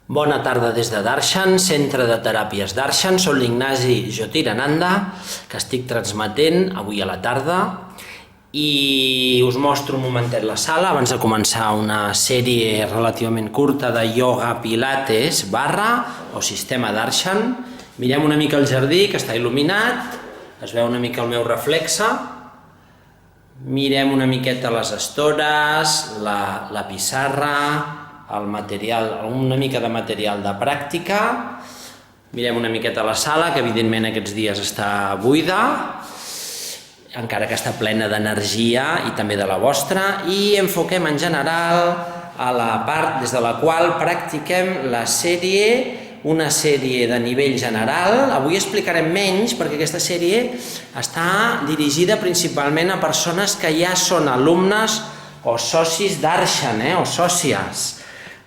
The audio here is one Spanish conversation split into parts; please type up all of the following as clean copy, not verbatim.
Bona tarda des de Darshan, Centre de Teràpies Darshan. Soc l'Ignasi Jyotirananda, que estic transmetent avui a la tarda i us mostro un momentet la sala abans de començar una sèrie relativament curta de ioga pilates / o sistema Darshan. Mirem una mica el jardí, que està il·luminat, es veu una mica el meu reflexe. Mirem una miqueta les estores, la pissarra, el material, una mica de material de pràctica. Mirem una miqueta la sala, que evidentment aquests dies està buida, encara que està plena d'energia i també de la vostra, i enfoquem en general a la part des de la qual practiquem una sèrie de nivell general. Avui explicarem menys perquè aquesta sèrie està dirigida principalment a persones que ja són alumnes o socis Darshan, o sòcies.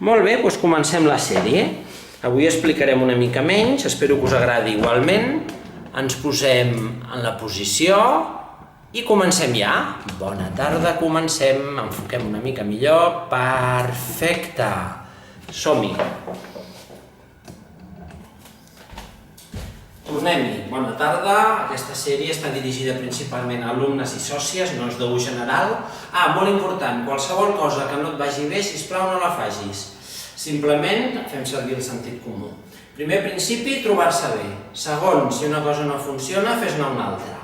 Molt bé, doncs comencem la sèrie. Avui explicarem una mica menys, espero que us agradi igualment. Ens posem en la posició i comencem ja. Bona tarda, comencem, enfoquem una mica millor. Perfecte. Som-hi. Tornem-hi. Bona tarda. Aquesta sèrie està dirigida principalment a alumnes i sòcies, no és d'ús general. Molt important, qualsevol cosa que no et vagi bé, sisplau, no la facis. Simplement fem servir el sentit comú. Primer principi, trobar-se bé. Segon, si una cosa no funciona, fes-ne una altra.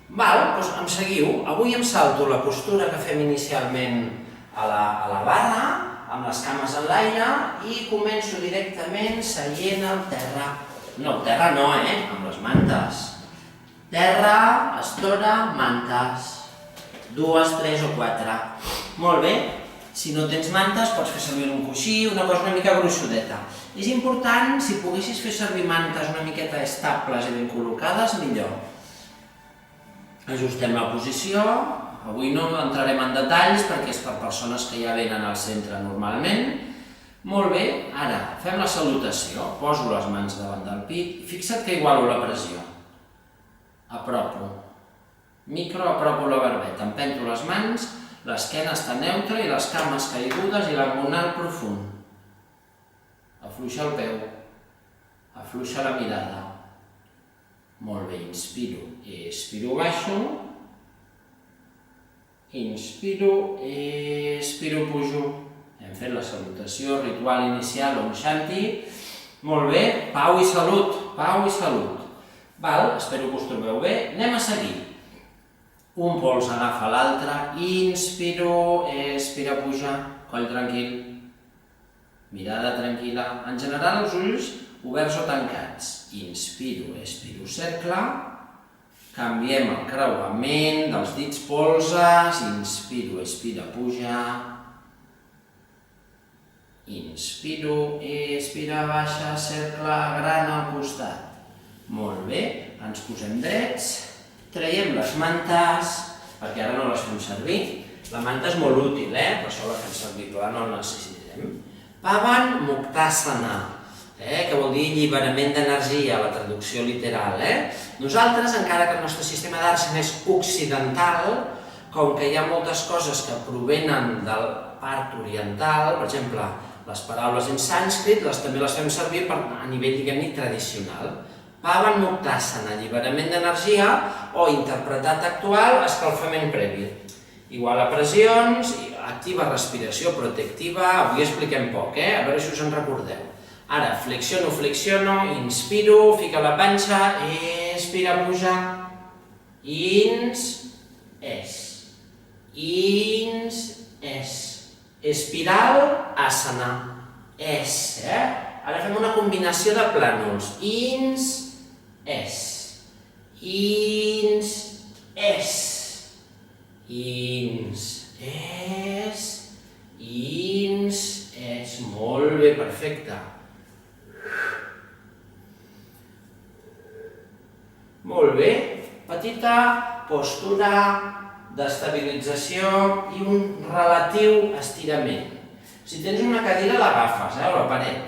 Doncs em seguiu. Avui em salto la postura que fem inicialment a la barra, amb les cames en l'aire, i començo directament seient al terra. No, terra no, amb les mantes. Terra, estora, mantes. 2, 3 o 4. Molt bé. Si no tens mantes, pots fer servir un coixí, una cosa una mica gruixudeta. És important, si poguessis fer servir mantes una miqueta estables i ben col·locades, millor. Ajustem la posició. Avui no entrarem en detalls perquè és per persones que ja venen al centre normalment. Molt bé, ara fem la salutació. Poso les mans davant del pit i fixa't que igualo la pressió. Apropo. Apropo la barbeta. Empento les mans, l'esquena està neutra i les cames caigudes i l'abdominal profund. Afluixa el peu. Afluixa la mirada. Molt bé, inspiro. Expiro, baixo. Inspiro, expiro, pujo. Hem fet la salutació, ritual inicial, Om Shanti. Molt bé, pau i salut, pau i salut. Espero que us trobeu bé. Anem a seguir. Un pols agafa l'altre, inspiro, expira, puja, coll tranquil, mirada tranquil·la. En general els ulls oberts o tancats. Inspiro, expiro, cercle. Canviem el creuament dels dits polzes. Inspiro, expira, puja. Inspiro, expira, baixa, cercle, gran al costat. Molt bé, ens posem drets, traiem les mantes, perquè ara no les fem servir. La manta és molt útil, per això la fem servir, però ara no la necessitem. Pavan Muktasana, que vol dir alliberament d'energia, la traducció literal. Nosaltres, encara que el nostre sistema Darshan és occidental, com que hi ha moltes coses que provenen de la part oriental, per exemple, les paraules en sànscrit també les fem servir a nivell, diguem-ne, tradicional. Pavan Muktasana, alliberament d'energia, o interpretat actual, escalfament previ. Igual a pressions, activa respiració protectiva, avui expliquem poc, a veure si us en recordeu. Ara, flexiono, inspiro, fica la panxa, expira, puja, espiral, asana, Ara fem una combinació de plànols, molt bé, perfecte. Molt bé, petita postura d'estabilització i un relatiu estirament. Si tens una cadira l'agafes, o la paret.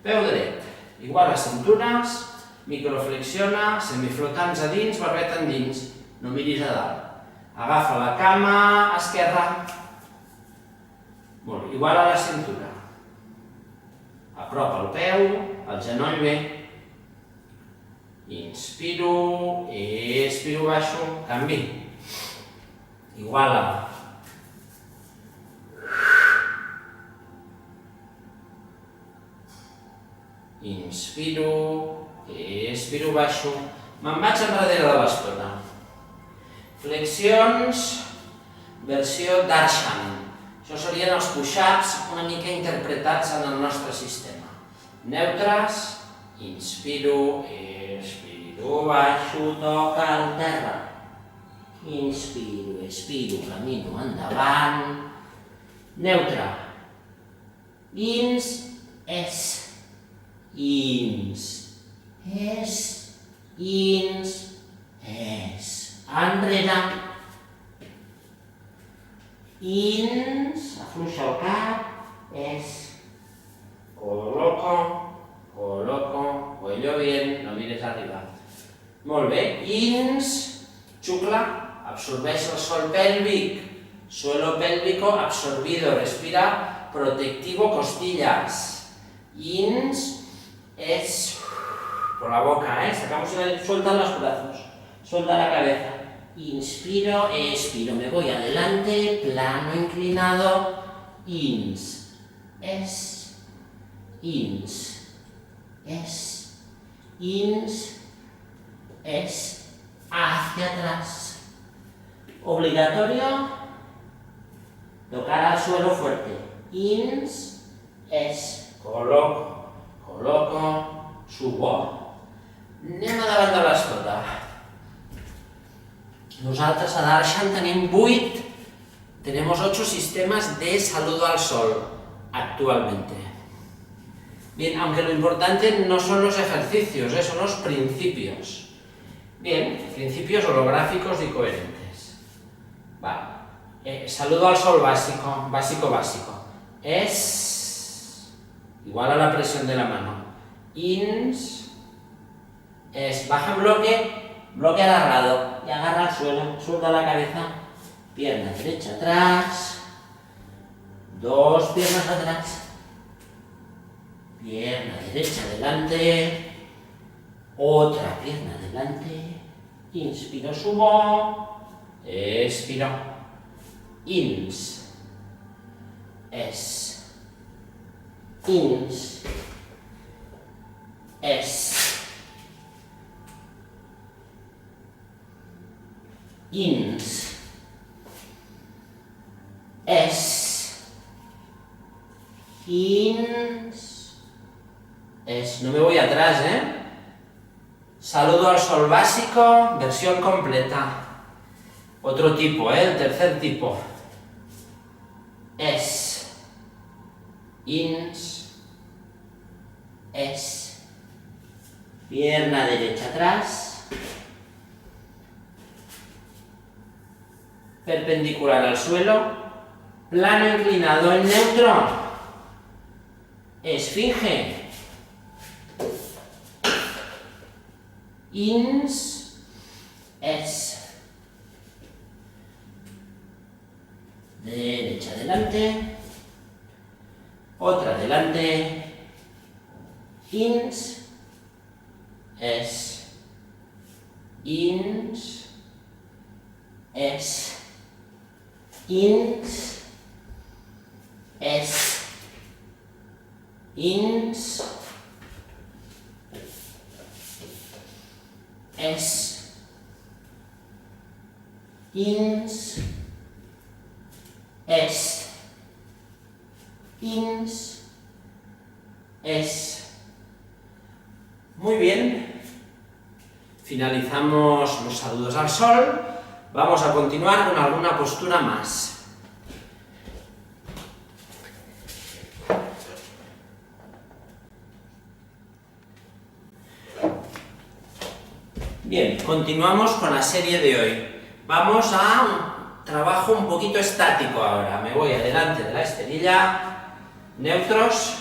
Peu dret, igual a cintures, microflexiona, semiflotants a dins, barbeta endins, no miris a dalt. Agafa la cama esquerra, igual a la cintura. prop al peu, el genoll bé. Inspiro, expiro, baixo, canvi. Iguala. Inspiro, expiro, baixo. Me'n vaig enrere de l'estona. Flexions, versió Darshan. Això serien els push-ups una mica interpretats en el nostre sistema. Neutres, inspiro, expiro, baixo, toca el terra. Inspiro, expiro, camino endavant. Neutre. Ins, es. Ins, es, ins, es. Enrere. Ins, afluixa el cap, es. Coloco, cuello bien, no mires arriba. Molt bé, ins, xucla, absorbeix el sòl pèlvic, suelo pélvico absorbido, respira protectivo costillas. Ins, es, por la boca, sacamos suelta los brazos, suelta la cabeza. Inspiro, expiro, me voy adelante, plano inclinado, ins, es, ins, es, ins, es, hacia atrás. Obligatorio, tocar al suelo fuerte, ins, es, coloco, subo. Anem a davant de l'estona. Nosotros a Darshan tenemos 8 sistemas de saludo al sol actualmente. Bien, aunque lo importante no son los ejercicios, son los principios. Bien, principios holográficos y coherentes. Vale. Saludo al sol básico. Es igual a la presión de la mano. Ins, es, baja en bloque agarrado y agarra al suelo, suelta la cabeza, pierna derecha atrás, 2 piernas atrás, pierna derecha adelante, otra pierna adelante, inspiro, subo, expiro, ins, es, ins, es, ins, es, ins, es, no me voy atrás, saludo al sol básico, versión completa, otro tipo, el tercer tipo, es, ins, es, pierna derecha atrás, perpendicular al suelo, plano inclinado en neutro, esfinge, ins, es, derecha adelante, otra adelante, ins, es, ins, es, ins, es, ins, es, ins, es, ins, es. Muy bien, finalizamos los saludos al sol. Vamos a continuar con alguna postura más. Bien, continuamos con la serie de hoy. Vamos a un trabajo un poquito estático ahora. Me voy adelante de la esterilla, neutros,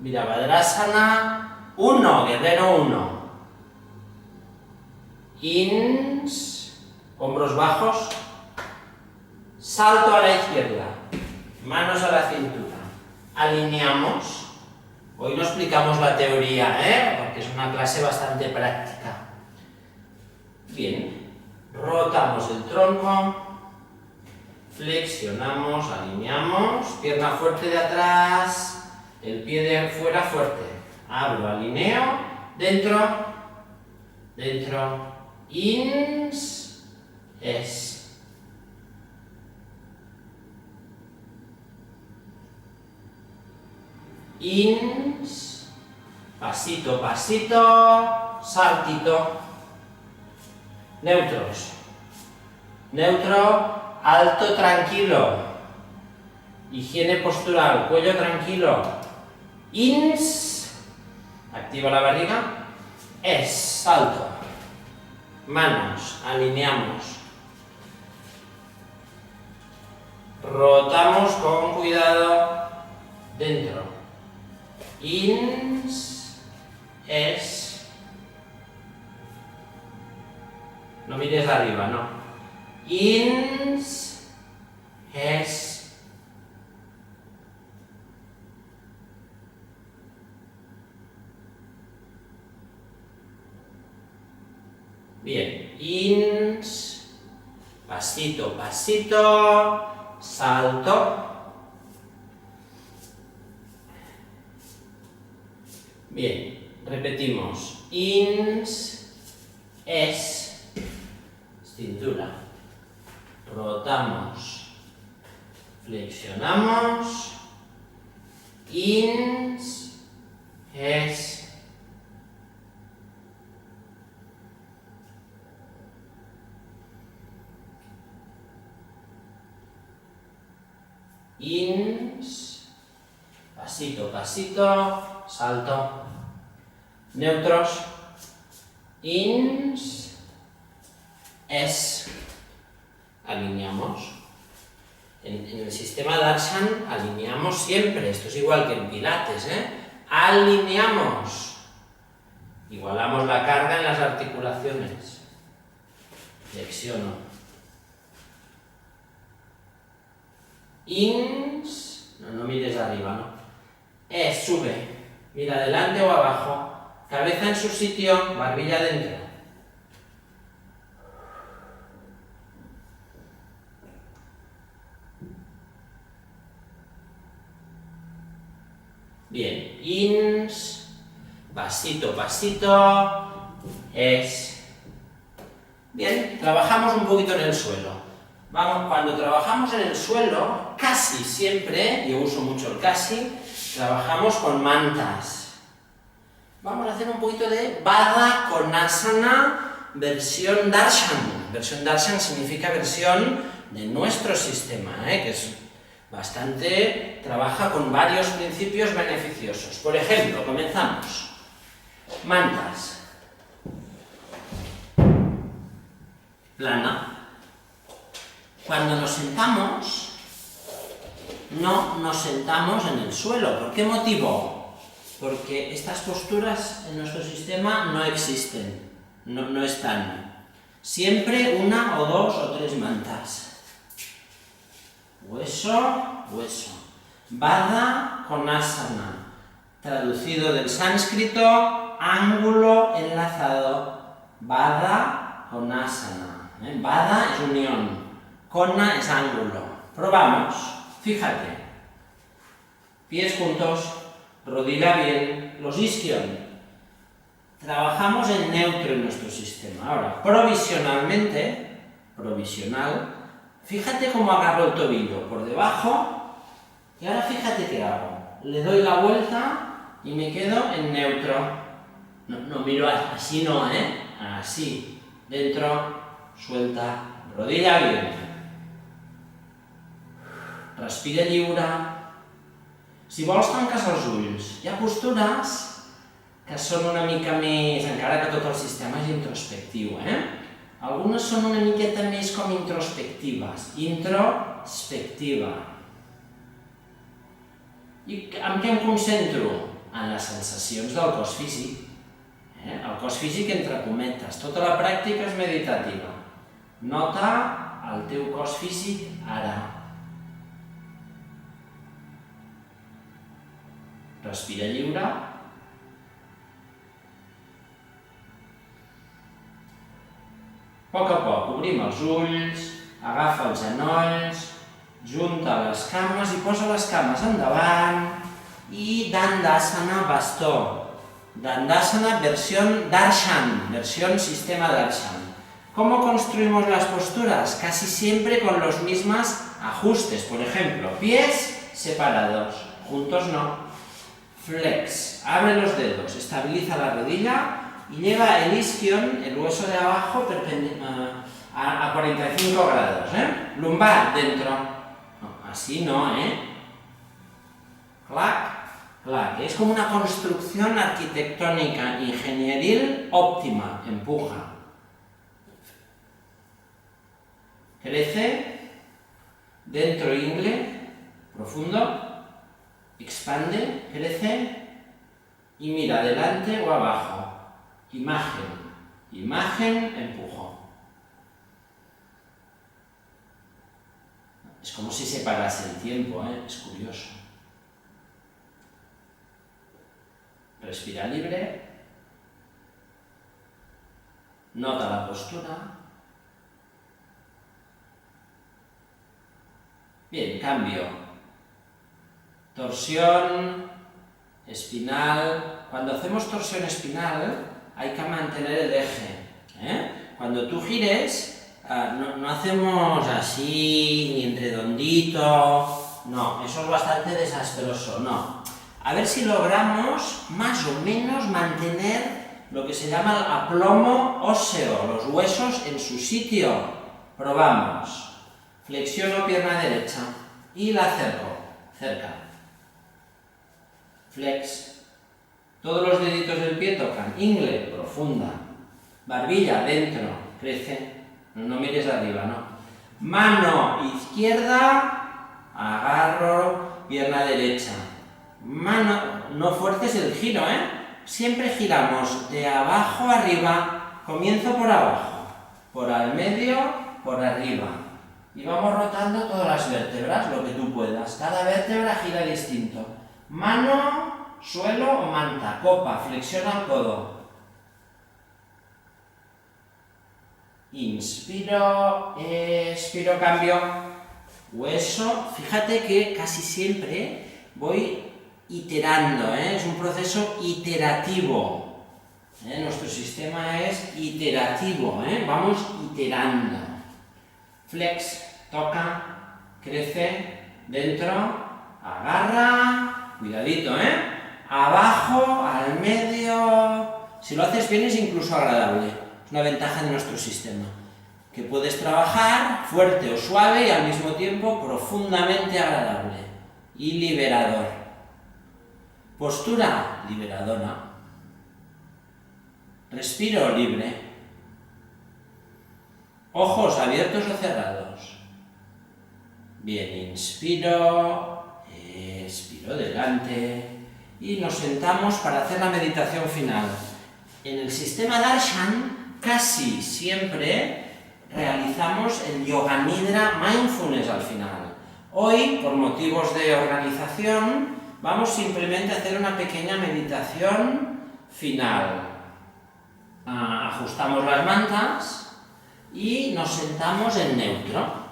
Virabhadrasana, 1, guerrero 1. Ins, hombros bajos, salto a la izquierda, manos a la cintura, alineamos. Hoy no explicamos la teoría, porque es una clase bastante práctica. Bien, rotamos el tronco, flexionamos, alineamos, pierna fuerte de atrás, el pie de fuera fuerte. Abro, alineo, dentro, ins, es. Ins, pasito, pasito, saltito. Neutros. Neutro, alto, tranquilo. Higiene postural, cuello tranquilo. Ins, activa la barriga. Es, salto. Manos, alineamos. Rotamos con cuidado. Dentro. Ins, es. No mires arriba, no. Ins, es. Bien, ins, pasito, pasito, salto. Bien, repetimos. Ins, es, cintura. Rotamos, flexionamos. Ins, es. Ins, pasito, pasito, salto. Neutros, ins, es, alineamos. En el sistema Darshan alineamos siempre, esto es igual que en Pilates, alineamos. Igualamos la carga en las articulaciones. Flexiono. Ins, no mires arriba, ¿no? Es, sube. Mira adelante o abajo. Cabeza en su sitio, barbilla adentro. Bien, ins, pasito, pasito, es. Bien, trabajamos un poquito en el suelo. Vamos, cuando trabajamos en el suelo, casi siempre, yo uso mucho el casi, trabajamos con mantas. Vamos a hacer un poquito de Baddha Konasana versión Darshan. Versión Darshan significa versión de nuestro sistema, que es bastante, trabaja con varios principios beneficiosos. Por ejemplo, comenzamos. Mantas. Plana. Cuando nos sentamos, no nos sentamos en el suelo. ¿Por qué motivo? Porque estas posturas en nuestro sistema no existen, no están. Siempre una o dos o tres mantas. Hueso, hueso. Baddha Konasana. Traducido del sánscrito, ángulo enlazado. Baddha Konasana. Baddha es unión. Kona es ángulo. Probamos. Fíjate. Pies juntos. Rodilla bien, los isquion. Trabajamos en neutro en nuestro sistema. Ahora, provisionalmente, fíjate cómo agarro el tobillo por debajo y ahora fíjate qué hago. Le doy la vuelta y me quedo en neutro. No miro así, no, así. Dentro, suelta, rodilla bien. Respira lliure. Si vols, tanques els ulls. Hi ha postures que són una mica més, encara que tot el sistema és introspectiu, Algunes són una miqueta més com introspectives. Introspectiva. I en què em concentro? En les sensacions del cos físic. El cos físic entre cometes. Tota la pràctica és meditativa. Nota el teu cos físic ara. Respira lliure. A poc, obrim els ulls, agafa els genolls, junta les cames i posa les cames endavant i Dandasana bastó. Dandasana versión Darshan, versión sistema Darshan. ¿Cómo construimos las posturas? Casi siempre con los mismos ajustes. Por ejemplo, pies separados, juntos no. Flex, abre los dedos, estabiliza la rodilla y lleva el isquion, el hueso de abajo, a 45 grados. Lumbar dentro. No, así no, Clac, clac. Es como una construcción arquitectónica ingenieril óptima. Empuja. Crece. Dentro ingle. Profundo. Expande, crece y mira adelante o abajo. Imagen, imagen, empujo. Es como si se parase el tiempo, es curioso. Respira libre. Nota la postura. Bien, cambio. Torsión espinal. Cuando hacemos torsión espinal hay que mantener el eje. Cuando tú gires, no hacemos así, ni en redondito. No, eso es bastante desastroso, no. A ver si logramos más o menos mantener lo que se llama el aplomo óseo, los huesos en su sitio. Probamos. Flexiono pierna derecha y la acerco, cerca. Flex. Todos los deditos del pie tocan. Ingle, profunda. Barbilla, dentro. Crece. No mires arriba, no. Mano izquierda. Agarro. Pierna derecha. Mano. No fuerces el giro, Siempre giramos de abajo a arriba. Comienzo por abajo. Por al medio, por arriba. Y vamos rotando todas las vértebras, lo que tú puedas. Cada vértebra gira distinto. Mano, suelo o manta, copa, flexiona el codo. Inspiro, expiro, cambio. Hueso, fíjate que casi siempre voy iterando, es un proceso iterativo. Nuestro sistema es iterativo, vamos iterando. Flex, toca, crece, dentro, agarra. Cuidadito, Abajo, al medio. Si lo haces bien es incluso agradable. Es una ventaja de nuestro sistema. Que puedes trabajar fuerte o suave y al mismo tiempo profundamente agradable. Y liberador. Postura liberadora. Respiro libre. Ojos abiertos o cerrados. Bien, inspiro. Expiro delante y nos sentamos para hacer la meditación final. En el sistema Darshan casi siempre realizamos el Yoga Nidra Mindfulness al final. Hoy, por motivos de organización, vamos simplemente a hacer una pequeña meditación final. Ajustamos las mantas y nos sentamos en neutro.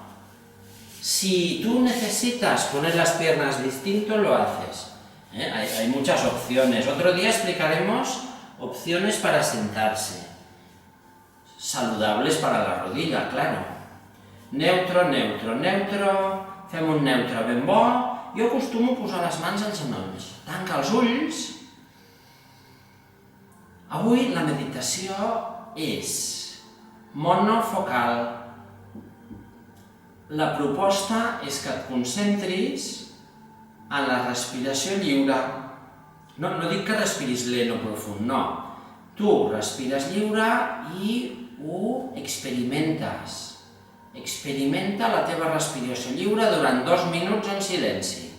Si tú necesitas poner las piernas distinto, lo haces. Hay muchas opciones. Otro día explicaremos opciones para sentarse. Saludables para la rodilla, claro. Neutro, neutro, neutro. Fem un neutre ben bo. Jo acostumo a posar les mans als genolls. Tanca els ulls. Avui la meditació és monofocal. La proposta és que et concentris en la respiració lliure. No dic que respiris lent o profund, no. Tu respires lliure i ho experimentes. Experimenta la teva respiració lliure durant 2 minuts en silenci.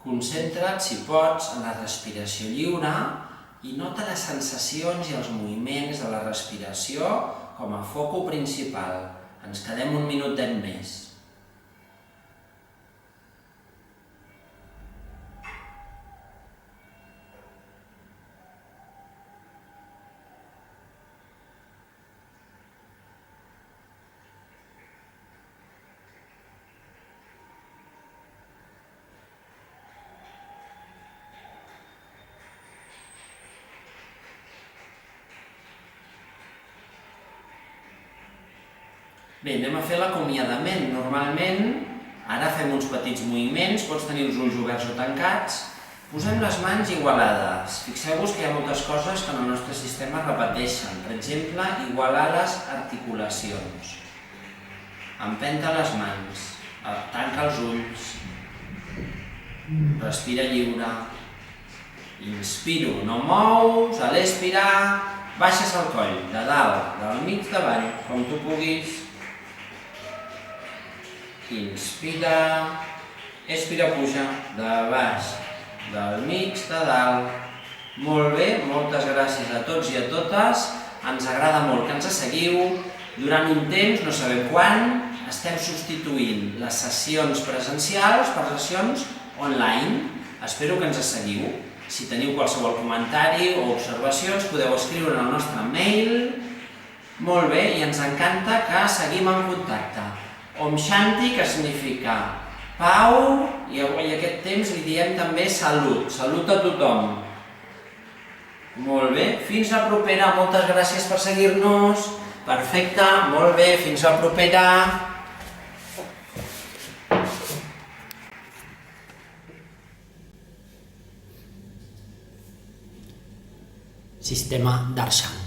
Concentra't, si pots, en la respiració lliure i nota les sensacions i els moviments de la respiració com a foco principal. Ens quedem un minutet més. Bé, anem a fer l'acomiadament. Normalment, ara fem uns petits moviments, pots tenir els ulls oberts o tancats. Posem les mans igualades. Fixeu-vos que hi ha moltes coses que en el nostre sistema repeteixen. Per exemple, igualar les articulacions. Empenta les mans, tanca els ulls, respira lliure. Inspiro, no mous, a l'expirar, baixes el coll, de dalt, del mig davall, com tu puguis. Inspira, expira, puja, de baix, del mig, de dalt. Molt bé, moltes gràcies a tots i a totes. Ens agrada molt que ens seguiu. Durant un temps, no sabem quan, estem substituint les sessions presencials per sessions online. Espero que ens seguiu. Si teniu qualsevol comentari o observacions, podeu escriure en el nostre mail. Molt bé, i ens encanta que seguim en contacte. Om Shanti, que significa pau, i aquest temps li diem també salut. Salut a tothom. Molt bé, fins la propera. Moltes gràcies per seguir-nos. Perfecte, molt bé, fins la propera. Sistema Darshan.